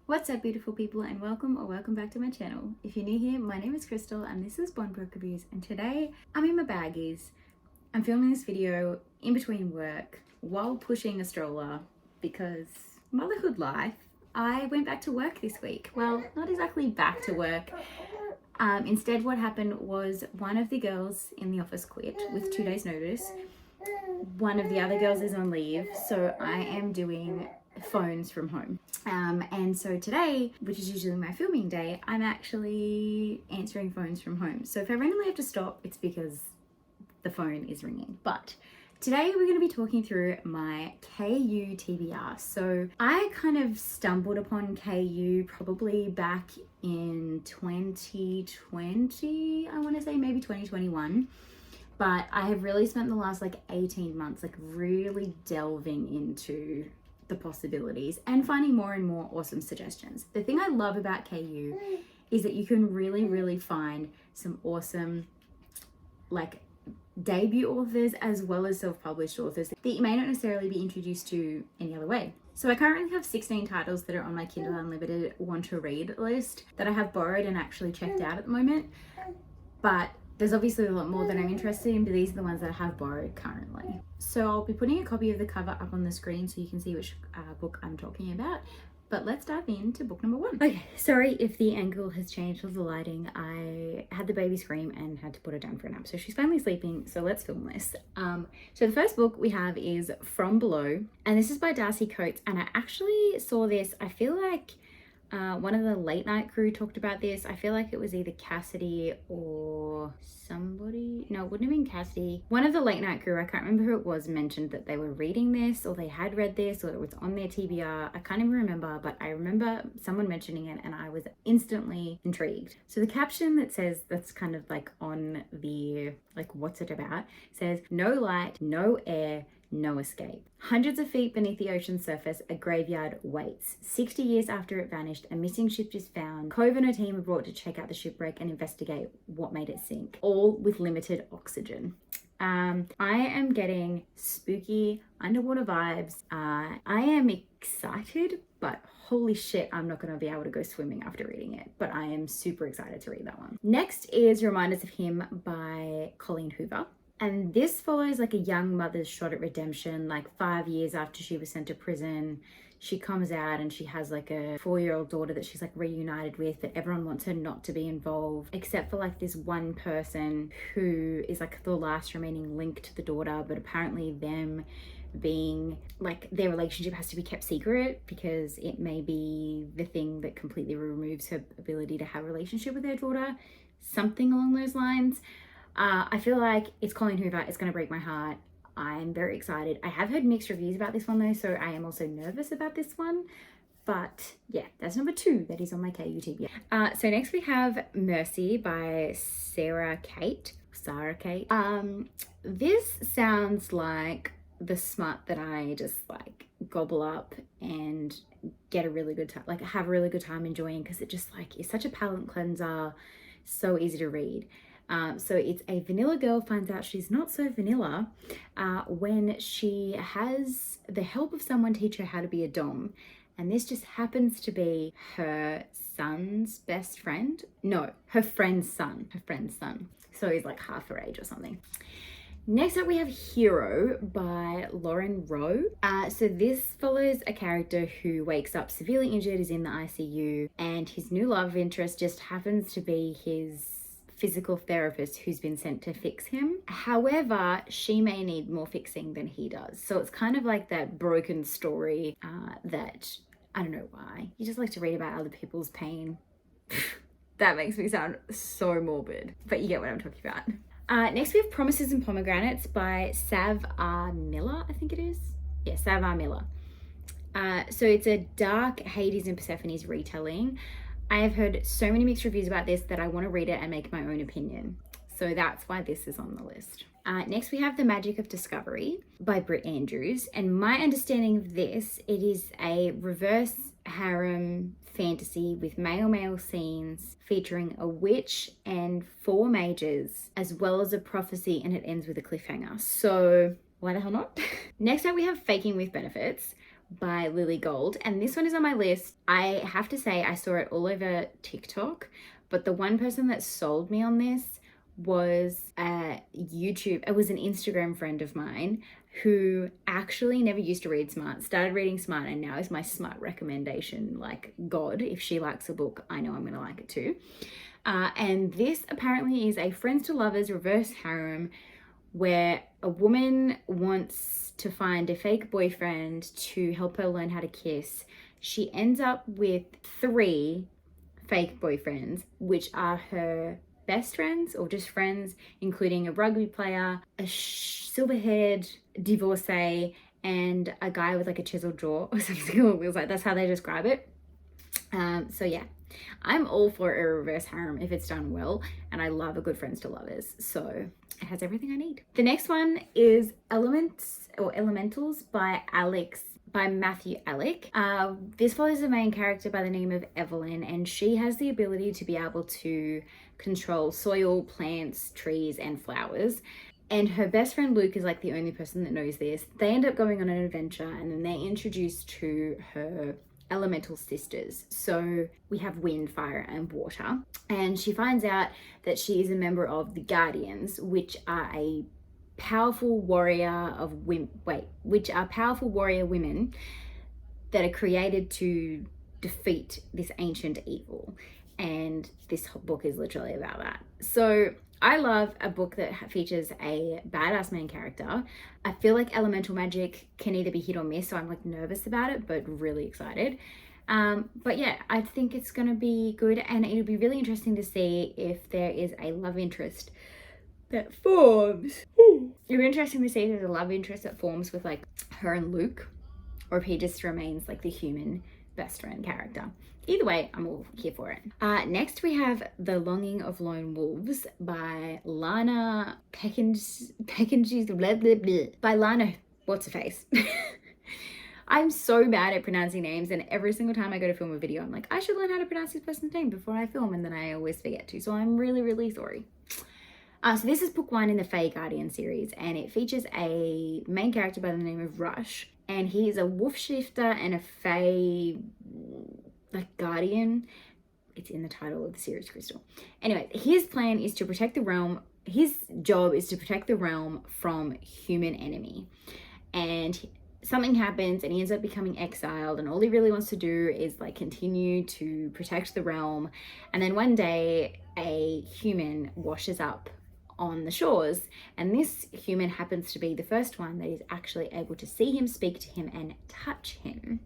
What's up, beautiful people, and welcome back to my channel. If you're new here, my name is Crystal and this is Bond Broke Reviews, and today I'm in my baggies. I'm filming this video in between work while pushing a stroller because motherhood life. I went back to work this week. Well, not exactly back to work. Instead, what happened was one of the girls in the office quit with 2 days notice. One of the other girls is on leave, so I am doing phones from home. And so today, which is usually my filming day, I'm actually answering phones from home. So if I randomly have to stop, it's because the phone is ringing. But today we're going to be talking through my KU TBR. So I kind of stumbled upon KU probably back in 2020, I want to say maybe 2021. But I have really spent the last 18 months really delving into the possibilities and finding more and more awesome suggestions. The thing I love about KU is that you can really find some awesome debut authors as well as self-published authors that you may not necessarily be introduced to any other way. So I currently have 16 titles that are on my Kindle Unlimited want to read list that I have borrowed and actually checked out at the moment. But there's obviously a lot more that I'm interested in, but these are the ones that I have borrowed currently. So I'll be putting a copy of the cover up on the screen so you can see which book I'm talking about. But let's dive into book number 1. Okay, sorry if the angle has changed with the lighting. I had the baby scream and had to put her down for a nap. So she's finally sleeping, so let's film this. So the first book we have is From Below, and this is by Darcy Coates. And I actually saw this, I feel like one of the late night crew talked about this. I feel like it was either Cassidy or somebody. No, it wouldn't have been Cassidy. One of the late night crew, I can't remember who it was, mentioned that they were reading this or they had read this or it was on their TBR. I can't even remember, but I remember someone mentioning it and I was instantly intrigued. So the caption that says, that's kind of on the what's it about, says, "No light, no air, no escape. Hundreds of feet beneath the ocean's surface, a graveyard waits. 60 years after it vanished, a missing ship is found. Cove and her team are brought to check out the shipwreck and investigate what made it sink, all with limited oxygen." I am getting spooky underwater vibes. I am excited, but holy shit, I'm not going to be able to go swimming after reading it. But I am super excited to read that one. Next is Reminders of Him by COLLEEN HOOVER. And this follows a young mother's shot at redemption, 5 years after she was sent to prison. She comes out and she has a 4-year-old daughter that she's reunited with, but everyone wants her not to be involved, except for this one person who is the last remaining link to the daughter, but apparently them being their relationship has to be kept secret because it may be the thing that completely removes her ability to have a relationship with her daughter, something along those lines. I feel like it's COLLEEN HOOVER. It's going to break my heart. I'm very excited. I have heard mixed reviews about this one though, so I am also nervous about this one. But yeah, that's number 2 that is on my KU TBR. So next we have Mercy by Sarah Kate. This sounds like the smut that I just gobble up and get a really good time, have a really good time enjoying, because it just is such a palate cleanser, so easy to read. So it's a vanilla girl finds out she's not so vanilla when she has the help of someone teach her how to be a dom. And this just happens to be her son's best friend. No, her friend's son. So he's half her age or something. Next up we have Hero by Lauren Rowe. So this follows a character who wakes up severely injured, is in the ICU, and his new love interest just happens to be his physical therapist who's been sent to fix him. However, she may need more fixing than he does. So it's kind of that broken story that I don't know why. You just like to read about other people's pain. That makes me sound so morbid, but you get what I'm talking about. Next we have Promises and Pomegranates by Sav R. Miller, I think it is. Yeah, Sav R. Miller. So it's a dark Hades and Persephone's retelling. I have heard so many mixed reviews about this that I want to read it and make my own opinion. So that's why this is on the list. Next we have The Magic of Discovery by Britt Andrews. And my understanding of this, it is a reverse harem fantasy with male scenes featuring a witch and 4 mages, as well as a prophecy, and it ends with a cliffhanger. So why the hell not? Next up we have Faking with Benefits by Lily Gold. And this one is on my list. I have to say, I saw it all over TikTok, but the one person that sold me on this was a YouTube, it was an Instagram friend of mine who actually never used to read Smart, started reading Smart, and now is my Smart recommendation. Like, God, if she likes a book, I know I'm gonna like it too. And this apparently is a friends to lovers reverse harem where a woman wants to find a fake boyfriend to help her learn how to kiss. She ends up with 3 fake boyfriends, which are her best friends or just friends, including a rugby player, a silver-haired divorcee, and a guy with like a chiseled jaw or something. It was like, that's how they describe it. So yeah, I'm all for a reverse harem if it's done well, and I love a good friends to lovers, so it has everything I need. The next one is Elementals by Matthew Alec. This follows the main character by the name of Evelyn, and she has the ability to be able to control soil, plants, trees, and flowers. And her best friend Luke is like the only person that knows this. They end up going on an adventure, and then they're introduced to her elemental sisters. So we have wind, fire, and water. And she finds out that she is a member of the Guardians, which are a powerful warrior women that are created to defeat this ancient evil. And this book is literally about that. So I love a book that features a badass main character. I feel like elemental magic can either be hit or miss, so I'm like nervous about it, but really excited. But yeah, I think it's gonna be good, and it'll be really interesting to see if there is a love interest that forms. It'll be interesting to see if there's a love interest that forms with like her and Luke, or if he just remains like the human best friend character. Either way, I'm all here for it. Next we have The Longing of Lone Wolves by Lana by Lana what's-her-face. I'm so bad at pronouncing names, and every single time I go to film a video, I'm like, I should learn how to pronounce this person's name before I film, and then I always forget to, so I'm really, really sorry. So this is book 1 in the Fae Guardian series, and it features a main character by the name of Rush, and he is a wolf shifter and a Fae like guardian. It's in the title of the series, Crystal. Anyway, his plan is to protect the realm. His job is to protect the realm from human enemy, and something happens and he ends up becoming exiled, and all he really wants to do is like continue to protect the realm. And then one day a human washes up on the shores, and this human happens to be the first one that is actually able to see him, speak to him, and touch him.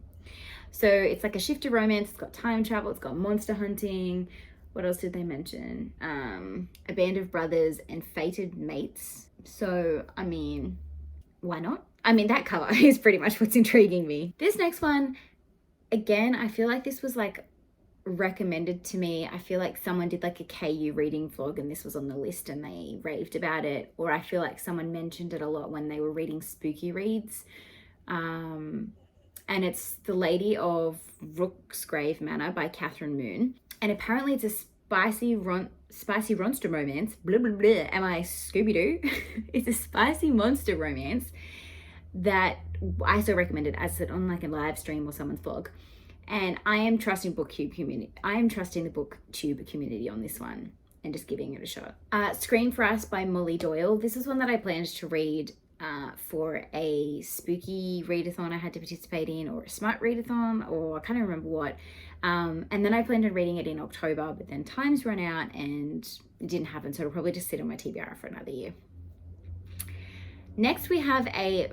So it's like a shifter romance. It's got time travel, it's got monster hunting. What else did they mention? A band of brothers and fated mates. So I mean, why not? I mean, that cover is pretty much what's intriguing me. This next one, again, I feel like this was like recommended to me. I feel like someone did like a KU reading vlog and this was on the list and they raved about it, or I feel like someone mentioned it a lot when they were reading spooky reads. And it's The Lady of Rooksgrave Manor by Catherine Moon, and apparently it's a spicy monster romance. Blah blah blah. Am I Scooby-Doo? It's a spicy monster romance that I so recommended as it on like a live stream or someone's vlog. And I am trusting BookTube community. I am trusting the BookTube community on this one and just giving it a shot. Screen for Us by Molly Doyle. This is one that I planned to read for a spooky readathon I had to participate in, or a smart readathon, or I can't remember what. And then I planned on reading it in October, but then time's run out and it didn't happen, so it'll probably just sit on my TBR for another year. Next we have a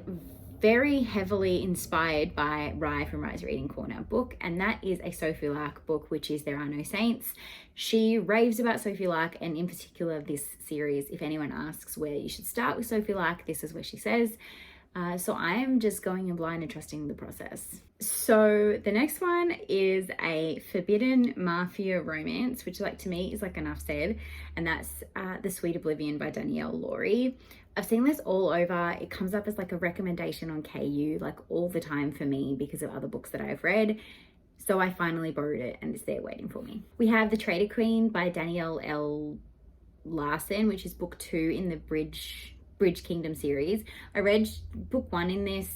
very heavily inspired by Rye from Rye's Reading Corner book, and that is a Sophie Lark book, which is There Are No Saints. She raves about Sophie Lark, and in particular this series. If anyone asks where you should start with Sophie Lark, this is where she says. So I am just going in blind and trusting the process. So the next one is a forbidden mafia romance, which like to me is like enough said, and that's The Sweet Oblivion by Danielle Laurie. I've seen this all over. It comes up as like a recommendation on KU like all the time for me because of other books that I've read. So I finally borrowed it and it's there waiting for me. We have The Traitor Queen by Danielle L. Larson, which is book 2 in the Bridge Kingdom series. I read book 1 in this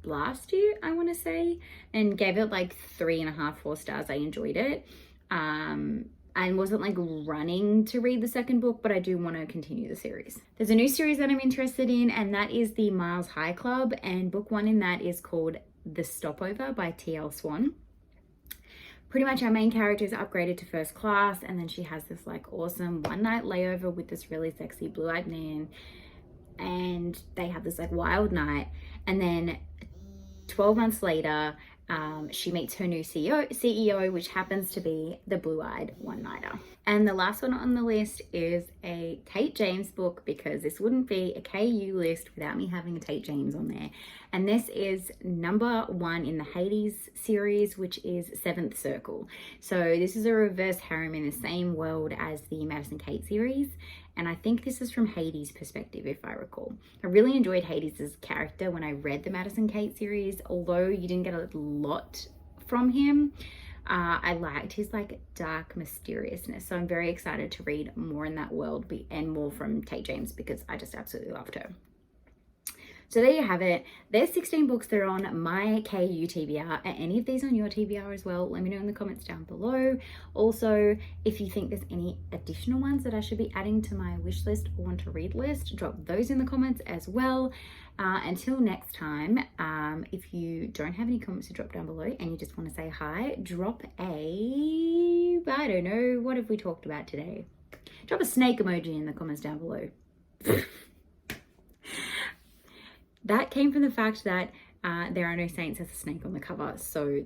last year, I want to say, and gave it like 3.5, 4 stars. I enjoyed it. And wasn't like running to read the second book, but I do want to continue the series. There's a new series that I'm interested in, and that is the Miles High Club, and book 1 in that is called The Stopover by T.L. Swan. Pretty much our main character is upgraded to first class, and then she has this like awesome one-night layover with this really sexy blue-eyed man, and they have this like wild night, and then 12 months later, she meets her new CEO, which happens to be the blue-eyed one-nighter. And the last one on the list is a Kate James book, because this wouldn't be a KU list without me having a Kate James on there. And this is number 1 in the Hades series, which is Seventh Circle. So this is a reverse harem in the same world as the Madison Kate series. And I think this is from Hades' perspective, if I recall. I really enjoyed Hades' character when I read the Madison Kate series, although you didn't get a lot from him. I liked his like dark mysteriousness. So I'm very excited to read more in that world and more from Kate James, because I just absolutely loved her. So there you have it. There's 16 books that are on my KU TBR. Are any of these on your TBR as well? Let me know in the comments down below. Also, if you think there's any additional ones that I should be adding to my wish list or want to read list, drop those in the comments as well. Until next time, if you don't have any comments to drop down below and you just want to say hi, drop I don't know, what have we talked about today? Drop a snake emoji in the comments down below. That came from the fact that There Are No Saints as a snake on the cover. So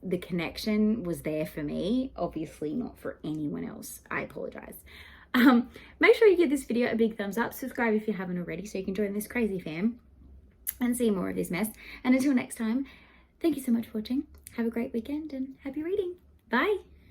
the connection was there for me, obviously not for anyone else. I apologize. Make sure you give this video a big thumbs up. Subscribe if you haven't already so you can join this crazy fam and see more of this mess. And until next time, thank you so much for watching. Have a great weekend and happy reading. Bye.